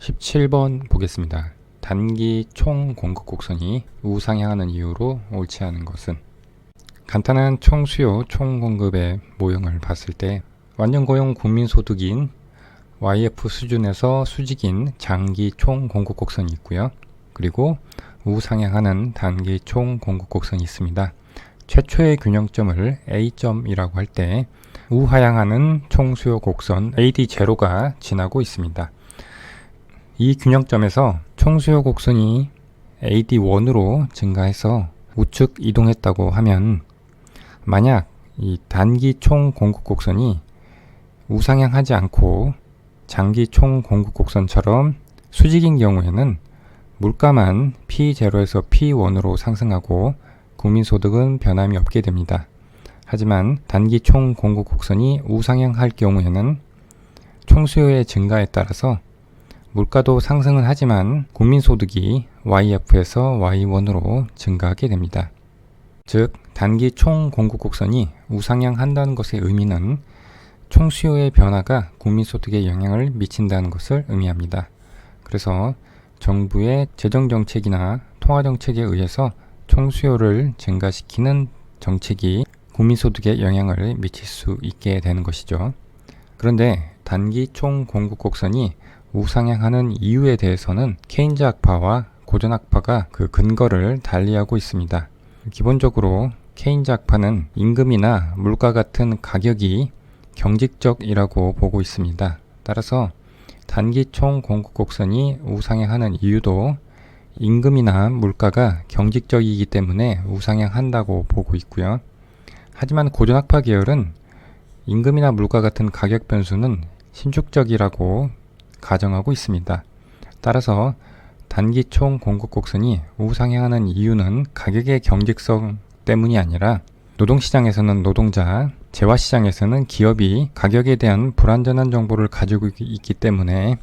17번 보겠습니다. 단기 총 공급 곡선이 우상향하는 이유로 옳지 않은 것은? 간단한 총 수요 총 공급의 모형을 봤을 때 완전 고용 국민소득인 YF 수준에서 수직인 장기 총 공급 곡선이 있고요. 그리고 우상향하는 단기 총 공급 곡선이 있습니다. 최초의 균형점을 A점이라고 할 때 우하향하는 총 수요 곡선 AD0가 지나고 있습니다. 이 균형점에서 총수요 곡선이 AD1으로 증가해서 우측 이동했다고 하면, 만약 이 단기 총 공급 곡선이 우상향하지 않고 장기 총 공급 곡선처럼 수직인 경우에는 물가만 P0에서 P1으로 상승하고 국민소득은 변함이 없게 됩니다. 하지만 단기 총 공급 곡선이 우상향할 경우에는 총수요의 증가에 따라서 물가도 상승은 하지만 국민소득이 YF에서 Y1으로 증가하게 됩니다. 즉, 단기 총 공급 곡선이 우상향한다는 것의 의미는 총수요의 변화가 국민소득에 영향을 미친다는 것을 의미합니다. 그래서 정부의 재정정책이나 통화정책에 의해서 총수요를 증가시키는 정책이 국민소득에 영향을 미칠 수 있게 되는 것이죠. 그런데 단기 총 공급 곡선이 우상향하는 이유에 대해서는 케인즈 학파와 고전 학파가 그 근거를 달리하고 있습니다. 기본적으로 케인즈 학파는 임금이나 물가 같은 가격이 경직적이라고 보고 있습니다. 따라서 단기 총 공급 곡선이 우상향하는 이유도 임금이나 물가가 경직적이기 때문에 우상향한다고 보고 있고요. 하지만 고전 학파 계열은 임금이나 물가 같은 가격 변수는 신축적이라고 가정하고 있습니다. 따라서 단기 총 공급 곡선이 우상향하는 이유는 가격의 경직성 때문이 아니라 노동시장에서는 노동자, 재화시장에서는 기업이 가격에 대한 불완전한 정보를 가지고 있기 때문에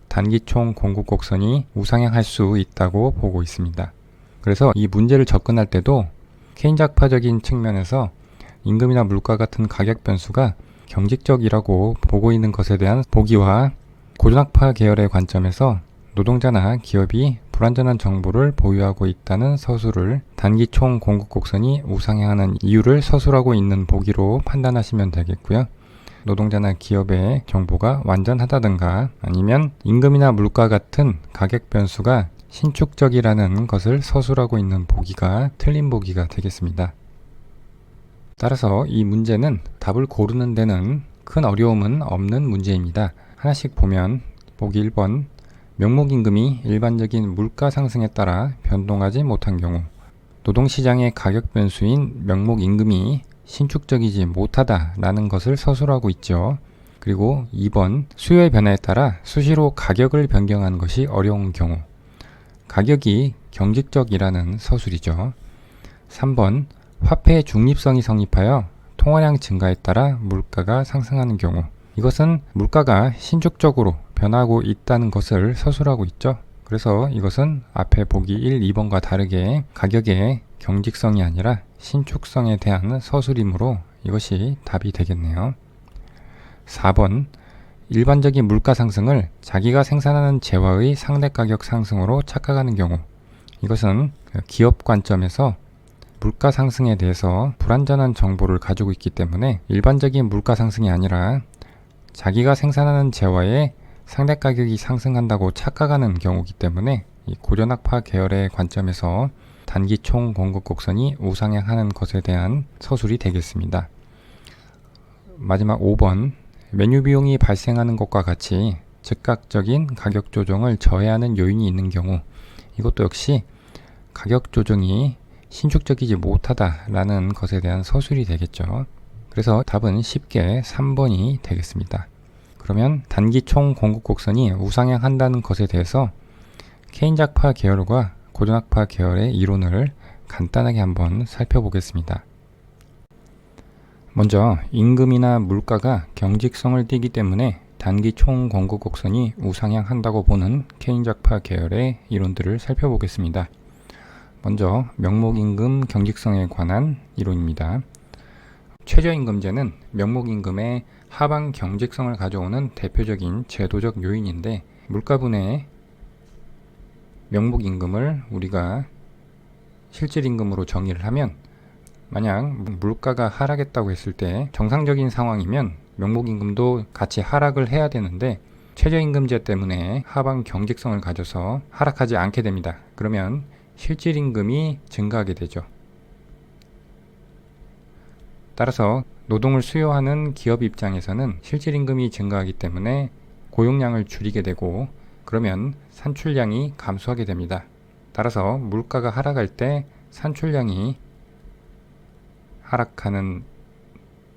단기 총 공급 곡선이 우상향할 수 있다고 보고 있습니다. 그래서 이 문제를 접근할 때도 케인즈 학파적인 측면에서 임금이나 물가 같은 가격 변수가 경직적이라고 보고 있는 것에 대한 보기와 고전학파 계열의 관점에서 노동자나 기업이 불완전한 정보를 보유하고 있다는 서술을 단기 총 공급 곡선이 우상향하는 이유를 서술하고 있는 보기로 판단하시면 되겠고요. 노동자나 기업의 정보가 완전하다든가 아니면 임금이나 물가 같은 가격 변수가 신축적이라는 것을 서술하고 있는 보기가 틀린 보기가 되겠습니다. 따라서 이 문제는 답을 고르는 데는 큰 어려움은 없는 문제입니다. 하나씩 보면 보기 1번, 명목임금이 일반적인 물가 상승에 따라 변동하지 못한 경우, 노동시장의 가격 변수인 명목임금이 신축적이지 못하다라는 것을 서술하고 있죠. 그리고 2번, 수요의 변화에 따라 수시로 가격을 변경하는 것이 어려운 경우, 가격이 경직적이라는 서술이죠. 3번, 화폐의 중립성이 성립하여 통화량 증가에 따라 물가가 상승하는 경우, 이것은 물가가 신축적으로 변하고 있다는 것을 서술하고 있죠. 그래서 이것은 앞에 보기 1, 2번과 다르게 가격의 경직성이 아니라 신축성에 대한 서술이므로 이것이 답이 되겠네요. 4번, 일반적인 물가 상승을 자기가 생산하는 재화의 상대 가격 상승으로 착각하는 경우, 이것은 기업 관점에서 물가 상승에 대해서 불완전한 정보를 가지고 있기 때문에 일반적인 물가 상승이 아니라 자기가 생산하는 재화의 상대 가격이 상승한다고 착각하는 경우이기 때문에 이 고전학파 계열의 관점에서 단기 총 공급 곡선이 우상향하는 것에 대한 서술이 되겠습니다. 마지막 5번, 메뉴 비용이 발생하는 것과 같이 즉각적인 가격 조정을 저해하는 요인이 있는 경우, 이것도 역시 가격 조정이 신축적이지 못하다라는 것에 대한 서술이 되겠죠. 그래서 답은 쉽게 3번이 되겠습니다. 그러면 단기 총 공급 곡선이 우상향한다는 것에 대해서 케인즈 학파 계열과 고전 학파 계열의 이론을 간단하게 한번 살펴보겠습니다. 먼저 임금이나 물가가 경직성을 띠기 때문에 단기 총 공급 곡선이 우상향한다고 보는 케인즈 학파 계열의 이론들을 살펴보겠습니다. 먼저 명목임금 경직성에 관한 이론입니다. 최저임금제는 명목임금의 하방 경직성을 가져오는 대표적인 제도적 요인인데, 물가분의 명목임금을 우리가 실질임금으로 정의를 하면, 만약 물가가 하락했다고 했을 때 정상적인 상황이면 명목임금도 같이 하락을 해야 되는데 최저임금제 때문에 하방 경직성을 가져서 하락하지 않게 됩니다. 그러면 실질임금이 증가하게 되죠. 따라서 노동을 수요하는 기업 입장에서는 실질임금이 증가하기 때문에 고용량을 줄이게 되고, 그러면 산출량이 감소하게 됩니다. 따라서 물가가 하락할 때 산출량이 하락하는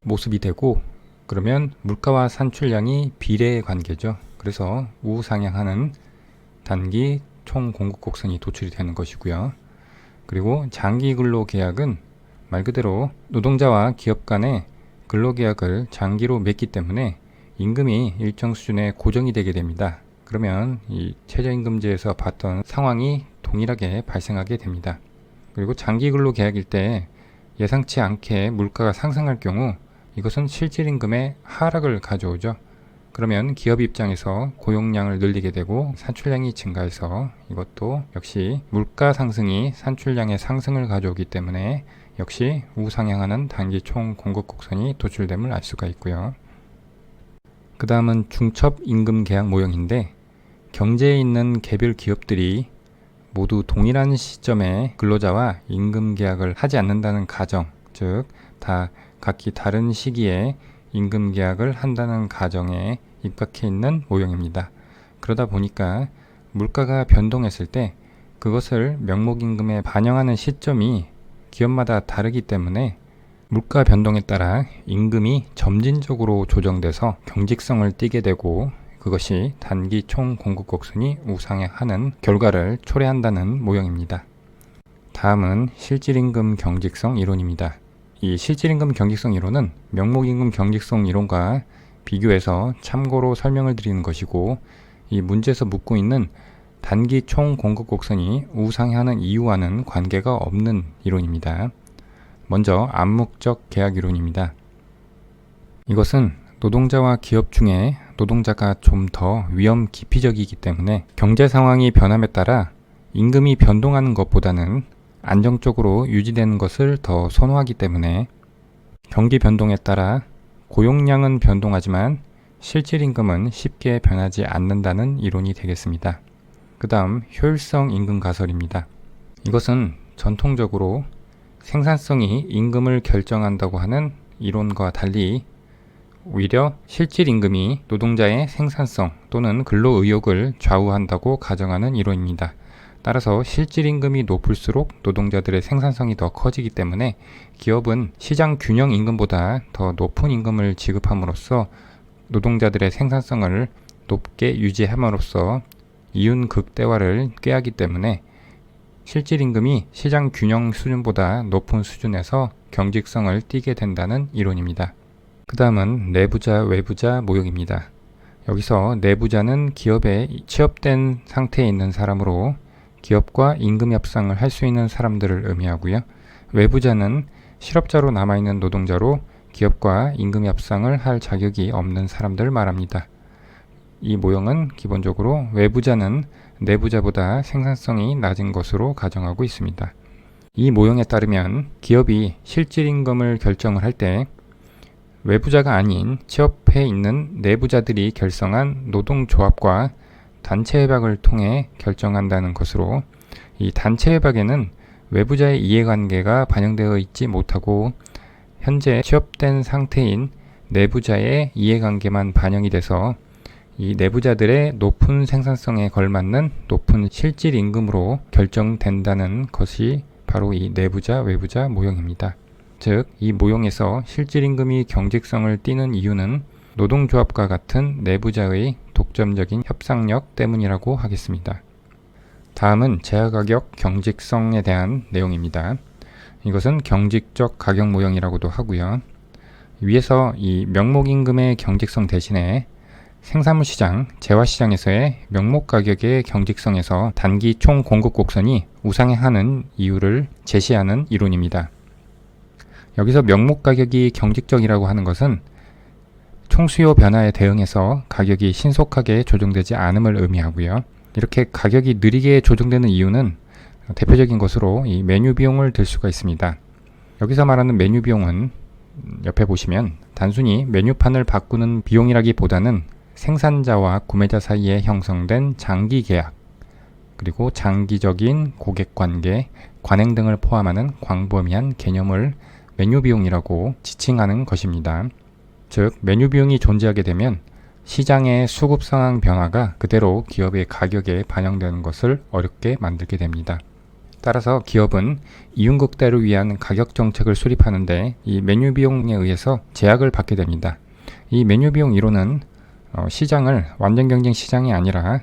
모습이 되고, 그러면 물가와 산출량이 비례의 관계죠. 그래서 우상향하는 단기 총공급 곡선이 도출이 되는 것이고요. 그리고 장기 근로 계약은 말 그대로 노동자와 기업 간의 근로계약을 장기로 맺기 때문에 임금이 일정 수준에 고정이 되게 됩니다. 그러면 이 최저임금제에서 봤던 상황이 동일하게 발생하게 됩니다. 그리고 장기 근로계약일 때 예상치 않게 물가가 상승할 경우 이것은 실질임금의 하락을 가져오죠. 그러면 기업 입장에서 고용량을 늘리게 되고 산출량이 증가해서 이것도 역시 물가 상승이 산출량의 상승을 가져오기 때문에 역시 우상향하는 단기 총 공급 곡선이 도출됨을 알 수가 있고요. 그 다음은 중첩 임금 계약 모형인데, 경제에 있는 개별 기업들이 모두 동일한 시점에 근로자와 임금 계약을 하지 않는다는 가정, 즉 다 각기 다른 시기에 임금 계약을 한다는 가정에 입각해 있는 모형입니다. 그러다 보니까 물가가 변동했을 때 그것을 명목임금에 반영하는 시점이 기업마다 다르기 때문에 물가 변동에 따라 임금이 점진적으로 조정돼서 경직성을 띠게 되고, 그것이 단기 총 공급 곡선이 우상향하는 결과를 초래한다는 모형입니다. 다음은 실질임금 경직성 이론입니다. 이 실질임금 경직성 이론은 명목임금 경직성 이론과 비교해서 참고로 설명을 드리는 것이고, 이 문제에서 묻고 있는 단기 총 공급 곡선이 우상향하는 이유와는 관계가 없는 이론입니다. 먼저 암묵적 계약 이론입니다. 이것은 노동자와 기업 중에 노동자가 좀 더 위험 기피적이기 때문에 경제 상황이 변함에 따라 임금이 변동하는 것보다는 안정적으로 유지되는 것을 더 선호하기 때문에 경기 변동에 따라 고용량은 변동하지만 실질임금은 쉽게 변하지 않는다는 이론이 되겠습니다. 그 다음 효율성 임금 가설입니다. 이것은 전통적으로 생산성이 임금을 결정한다고 하는 이론과 달리 오히려 실질임금이 노동자의 생산성 또는 근로의욕을 좌우한다고 가정하는 이론입니다. 따라서 실질임금이 높을수록 노동자들의 생산성이 더 커지기 때문에 기업은 시장 균형 임금보다 더 높은 임금을 지급함으로써 노동자들의 생산성을 높게 유지함으로써 이윤 극대화를 꾀하기 때문에 실질임금이 시장 균형 수준보다 높은 수준에서 경직성을 띠게 된다는 이론입니다. 그 다음은 내부자, 외부자 모형입니다. 여기서 내부자는 기업에 취업된 상태에 있는 사람으로 기업과 임금 협상을 할 수 있는 사람들을 의미하고요. 외부자는 실업자로 남아있는 노동자로 기업과 임금 협상을 할 자격이 없는 사람들을 말합니다. 이 모형은 기본적으로 외부자는 내부자보다 생산성이 낮은 것으로 가정하고 있습니다. 이 모형에 따르면 기업이 실질임금을 결정을 할 때 외부자가 아닌 취업해 있는 내부자들이 결성한 노동조합과 단체협약을 통해 결정한다는 것으로, 이 단체협약에는 외부자의 이해관계가 반영되어 있지 못하고 현재 취업된 상태인 내부자의 이해관계만 반영이 돼서 이 내부자들의 높은 생산성에 걸맞는 높은 실질임금으로 결정된다는 것이 바로 이 내부자, 외부자 모형입니다. 즉, 이 모형에서 실질임금이 경직성을 띠는 이유는 노동조합과 같은 내부자의 독점적인 협상력 때문이라고 하겠습니다. 다음은 제하가격 경직성에 대한 내용입니다. 이것은 경직적 가격 모형이라고도 하고요. 위에서 이 명목임금의 경직성 대신에 생산물 시장, 재화 시장에서의 명목 가격의 경직성에서 단기 총 공급 곡선이 우상향하는 이유를 제시하는 이론입니다. 여기서 명목 가격이 경직적이라고 하는 것은 총수요 변화에 대응해서 가격이 신속하게 조정되지 않음을 의미하고요. 이렇게 가격이 느리게 조정되는 이유는 대표적인 것으로 이 메뉴 비용을 들 수가 있습니다. 여기서 말하는 메뉴 비용은 옆에 보시면 단순히 메뉴판을 바꾸는 비용이라기보다는 생산자와 구매자 사이에 형성된 장기 계약, 그리고 장기적인 고객 관계, 관행 등을 포함하는 광범위한 개념을 메뉴 비용이라고 지칭하는 것입니다. 즉, 메뉴 비용이 존재하게 되면 시장의 수급 상황 변화가 그대로 기업의 가격에 반영되는 것을 어렵게 만들게 됩니다. 따라서 기업은 이윤극대를 위한 가격 정책을 수립하는데 이 메뉴 비용에 의해서 제약을 받게 됩니다. 이 메뉴 비용 이론은 시장을 완전 경쟁 시장이 아니라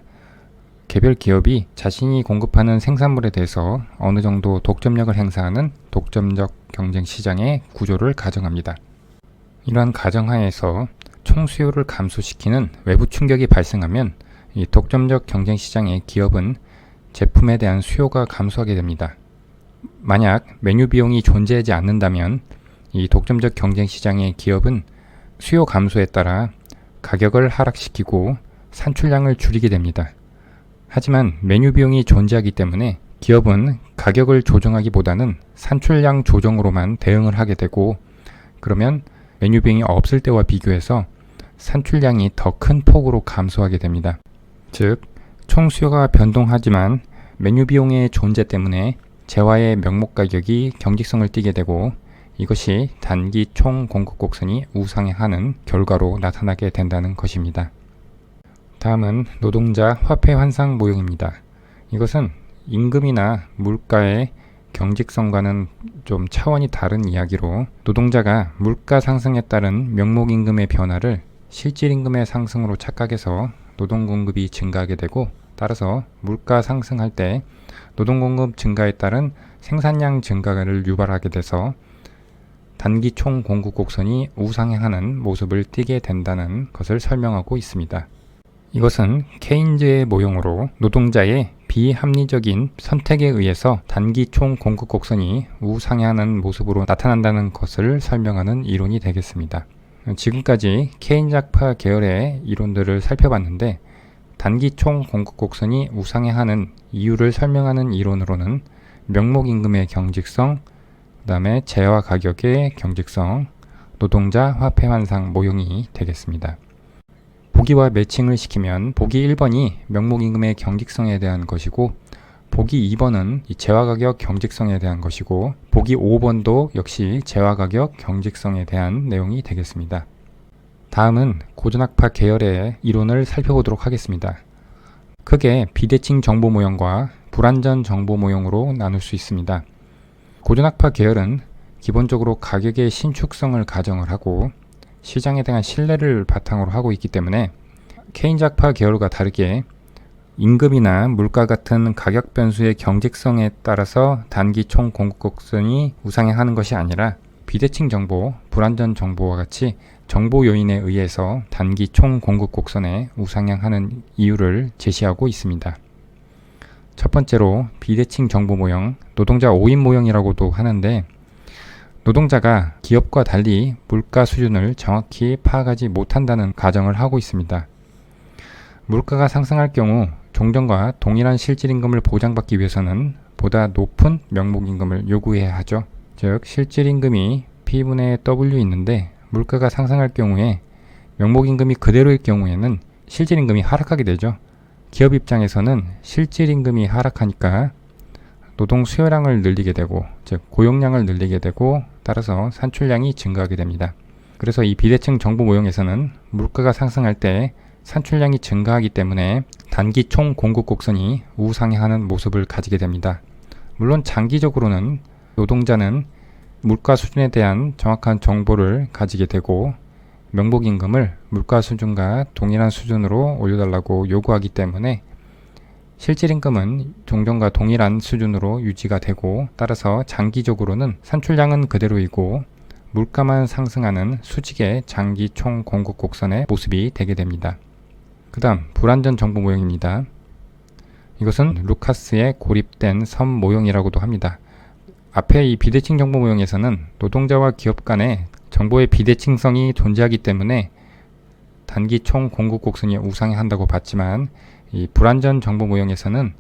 개별 기업이 자신이 공급하는 생산물에 대해서 어느 정도 독점력을 행사하는 독점적 경쟁 시장의 구조를 가정합니다. 이러한 가정하에서 총 수요를 감소시키는 외부 충격이 발생하면 이 독점적 경쟁 시장의 기업은 제품에 대한 수요가 감소하게 됩니다. 만약 메뉴 비용이 존재하지 않는다면 이 독점적 경쟁 시장의 기업은 수요 감소에 따라 가격을 하락시키고 산출량을 줄이게 됩니다. 하지만 메뉴 비용이 존재하기 때문에 기업은 가격을 조정하기보다는 산출량 조정으로만 대응을 하게 되고, 그러면 메뉴 비용이 없을 때와 비교해서 산출량이 더 큰 폭으로 감소하게 됩니다. 즉, 총 수요가 변동하지만 메뉴 비용의 존재 때문에 재화의 명목 가격이 경직성을 띠게 되고, 이것이 단기 총 공급 곡선이 우상향하는 결과로 나타나게 된다는 것입니다. 다음은 노동자 화폐 환상 모형입니다. 이것은 임금이나 물가의 경직성과는 좀 차원이 다른 이야기로, 노동자가 물가 상승에 따른 명목임금의 변화를 실질임금의 상승으로 착각해서 노동공급이 증가하게 되고, 따라서 물가 상승할 때 노동공급 증가에 따른 생산량 증가를 유발하게 돼서 단기 총 공급 곡선이 우상향하는 모습을 띠게 된다는 것을 설명하고 있습니다. 이것은 케인즈의 모형으로 노동자의 비합리적인 선택에 의해서 단기 총 공급 곡선이 우상향하는 모습으로 나타난다는 것을 설명하는 이론이 되겠습니다. 지금까지 케인작파 계열의 이론들을 살펴봤는데, 단기 총 공급 곡선이 우상향하는 이유를 설명하는 이론으로는 명목임금의 경직성, 그 다음에 재화 가격의 경직성, 노동자 화폐 환상 모형이 되겠습니다. 보기와 매칭을 시키면 보기 1번이 명목임금의 경직성에 대한 것이고, 보기 2번은 이 재화가격 경직성에 대한 것이고, 보기 5번도 역시 재화가격 경직성에 대한 내용이 되겠습니다. 다음은 고전학파 계열의 이론을 살펴보도록 하겠습니다. 크게 비대칭 정보 모형과 불완전 정보 모형으로 나눌 수 있습니다. 고전학파 계열은 기본적으로 가격의 신축성을 가정을 하고 시장에 대한 신뢰를 바탕으로 하고 있기 때문에, 케인작파 계열과 다르게 임금이나 물가 같은 가격 변수의 경직성에 따라서 단기 총 공급 곡선이 우상향하는 것이 아니라 비대칭 정보, 불완전 정보와 같이 정보 요인에 의해서 단기 총 공급 곡선에 우상향하는 이유를 제시하고 있습니다. 첫 번째로 비대칭 정보 모형, 노동자 5인 모형이라고도 하는데, 노동자가 기업과 달리 물가 수준을 정확히 파악하지 못한다는 가정을 하고 있습니다. 물가가 상승할 경우 종전과 동일한 실질임금을 보장받기 위해서는 보다 높은 명목임금을 요구해야 하죠. 즉, 실질임금이 P분의 W 있는데 물가가 상승할 경우에 명목임금이 그대로일 경우에는 실질임금이 하락하게 되죠. 기업 입장에서는 실질임금이 하락하니까 노동 수요량을 늘리게 되고, 즉 고용량을 늘리게 되고, 따라서 산출량이 증가하게 됩니다. 그래서 이 비대칭 정보 모형에서는 물가가 상승할 때 산출량이 증가하기 때문에 단기 총 공급 곡선이 우상향하는 모습을 가지게 됩니다. 물론 장기적으로는 노동자는 물가 수준에 대한 정확한 정보를 가지게 되고, 명목임금을 물가 수준과 동일한 수준으로 올려달라고 요구하기 때문에 실질임금은 종전과 동일한 수준으로 유지가 되고, 따라서 장기적으로는 산출량은 그대로이고 물가만 상승하는 수직의 장기 총 공급 곡선의 모습이 되게 됩니다. 그 다음 불완전 정보 모형입니다. 이것은 루카스의 고립된 섬 모형이라고도 합니다. 앞에 이 비대칭 정보 모형에서는 노동자와 기업 간의 정보의 비대칭성이 존재하기 때문에 단기 총 공급 곡선이 우상향한다고 봤지만 이 불완전 정보 모형에서는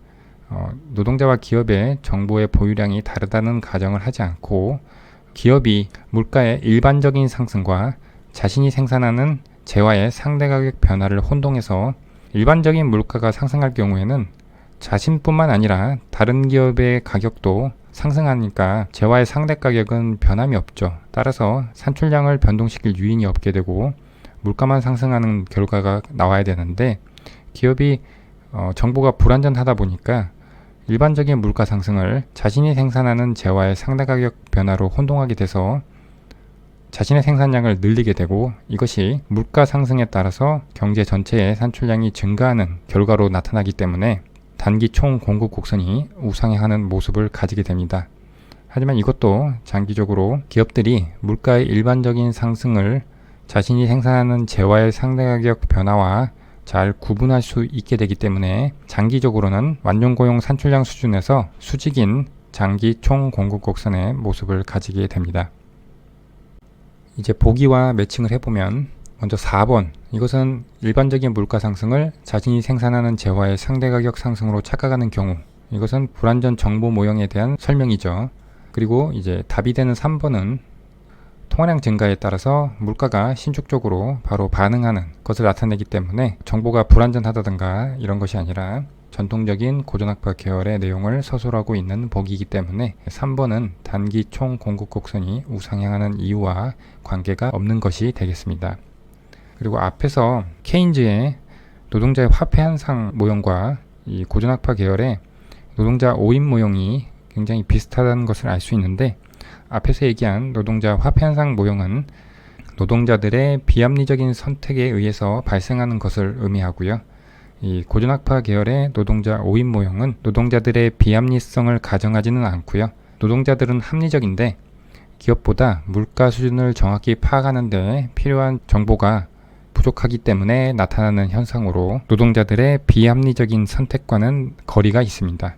노동자와 기업의 정보의 보유량이 다르다는 가정을 하지 않고 기업이 물가의 일반적인 상승과 자신이 생산하는 재화의 상대 가격 변화를 혼동해서 일반적인 물가가 상승할 경우에는 자신뿐만 아니라 다른 기업의 가격도 상승하니까 재화의 상대 가격은 변함이 없죠. 따라서 산출량을 변동시킬 유인이 없게 되고 물가만 상승하는 결과가 나와야 되는데 기업이 정보가 불완전하다 보니까 일반적인 물가 상승을 자신이 생산하는 재화의 상대 가격 변화로 혼동하게 돼서 자신의 생산량을 늘리게 되고 이것이 물가 상승에 따라서 경제 전체의 산출량이 증가하는 결과로 나타나기 때문에 단기 총 공급 곡선이 우상향하는 모습을 가지게 됩니다. 하지만 이것도 장기적으로 기업들이 물가의 일반적인 상승을 자신이 생산하는 재화의 상대 가격 변화와 잘 구분할 수 있게 되기 때문에 장기적으로는 완전고용 산출량 수준에서 수직인 장기 총 공급 곡선의 모습을 가지게 됩니다. 이제 보기와 매칭을 해보면 먼저 4번, 이것은 일반적인 물가 상승을 자신이 생산하는 재화의 상대 가격 상승으로 착각하는 경우, 이것은 불완전 정보 모형에 대한 설명이죠. 그리고 이제 답이 되는 3번은 통화량 증가에 따라서 물가가 신축적으로 바로 반응하는 것을 나타내기 때문에 정보가 불완전하다든가 이런 것이 아니라 전통적인 고전학파 계열의 내용을 서술하고 있는 보기이기 때문에 3번은 단기 총 공급 곡선이 우상향하는 이유와 관계가 없는 것이 되겠습니다. 그리고 앞에서 케인즈의 노동자의 화폐 현상 모형과 이 고전학파 계열의 노동자 5인 모형이 굉장히 비슷하다는 것을 알 수 있는데 앞에서 얘기한 노동자 화폐 현상 모형은 노동자들의 비합리적인 선택에 의해서 발생하는 것을 의미하고요. 이 고전학파 계열의 노동자 5인 모형은 노동자들의 비합리성을 가정하지는 않고요. 노동자들은 합리적인데 기업보다 물가 수준을 정확히 파악하는 데 필요한 정보가 부족하기 때문에 나타나는 현상으로 노동자들의 비합리적인 선택과는 거리가 있습니다.